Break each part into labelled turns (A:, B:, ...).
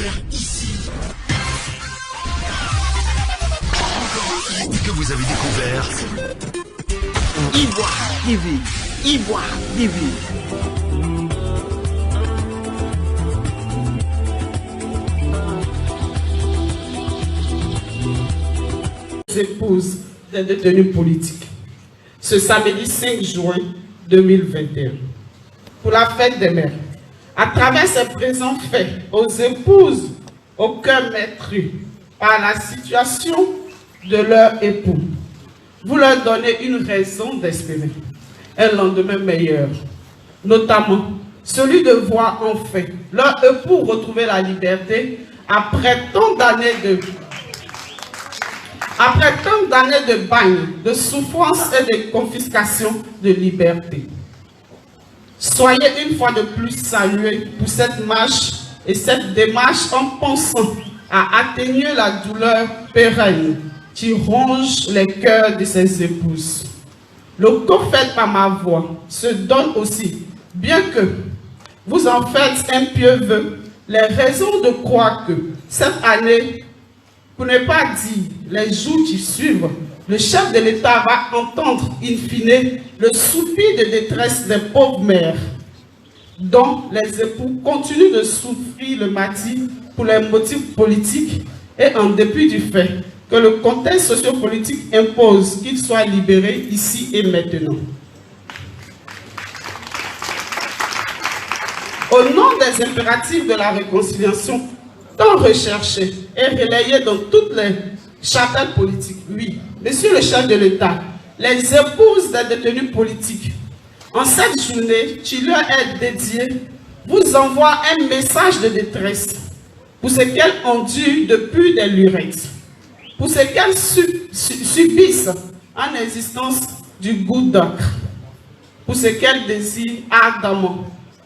A: découvert ici. Que vous avez découvert
B: Ivoire TV. Ivoire TV.
C: Épouses des détenus politiques ce samedi 5 juin 2021 pour la fête des mères. À travers ces présents faits aux épouses au cœur meurtri par la situation de leur époux, vous leur donnez une raison d'espérer un lendemain meilleur, notamment celui de voir enfin leur époux retrouver la liberté après tant d'années de bagne, de souffrance et de confiscation de liberté. Soyez une fois de plus salués pour cette marche et cette démarche en pensant à atténuer la douleur pérenne qui ronge les cœurs de ces épouses. Le co-fait par ma voix se donne aussi, bien que vous en faites un pieux vœu, les raisons de croire que cette année, pour ne pas dire les jours qui suivent, le chef de l'État va entendre in fine le soupir de détresse des pauvres mères, dont les époux continuent de souffrir le martyre pour les motifs politiques et en dépit du fait que le contexte sociopolitique impose qu'ils soient libérés ici et maintenant. Au nom des impératifs de la réconciliation, tant recherché et relayé dans toutes les chapelles politiques. Oui, monsieur le chef de l'État, les épouses des détenus politiques, en cette journée qui leur est dédiée, vous envoient un message de détresse pour ce qu'elles endurent depuis des lurettes, pour ce qu'elles subissent en existence du goût d'ocre, pour ce qu'elles désirent ardemment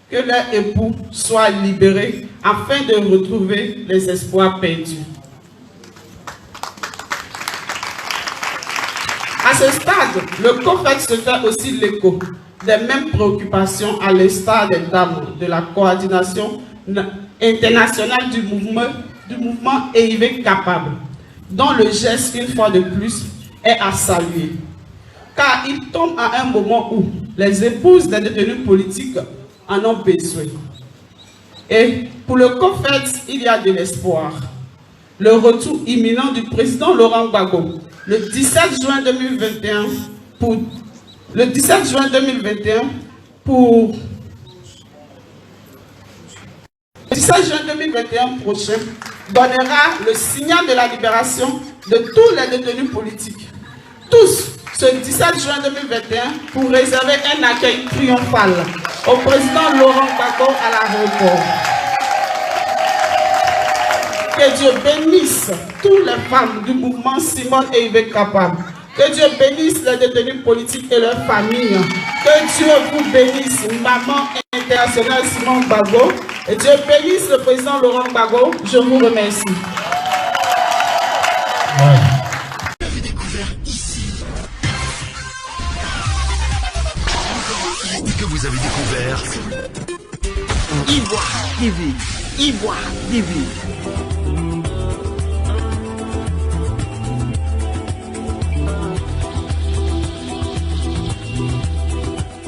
C: que leur époux soit libéré afin de retrouver les espoirs perdus. À ce stade, le COFEC se fait aussi l'écho des mêmes préoccupations à l'instar des dames de la coordination internationale du mouvement EIV Capable, dont le geste, une fois de plus, est à saluer. Car il tombe à un moment où les épouses des détenus politiques en ont besoin. Et pour le COFET, il y a de l'espoir. Le retour imminent du président Laurent Gbagbo, le 17 juin 2021 prochain, donnera le signal de la libération de tous les détenus politiques. Tous, ce 17 juin 2021, pour réserver un accueil triomphal au président Laurent Gbagbo à l'aéroport. Que Dieu bénisse toutes les femmes du mouvement Simone EIV Capable. Que Dieu bénisse les détenus politiques et leurs familles. Que Dieu vous bénisse, maman internationale Simone Gbagbo. Et Dieu bénisse le président Laurent Gbagbo. Je vous remercie.
A: Vous avez découvert ici. Que vous avez découvert
B: Ivoire TV. Ivoire TV.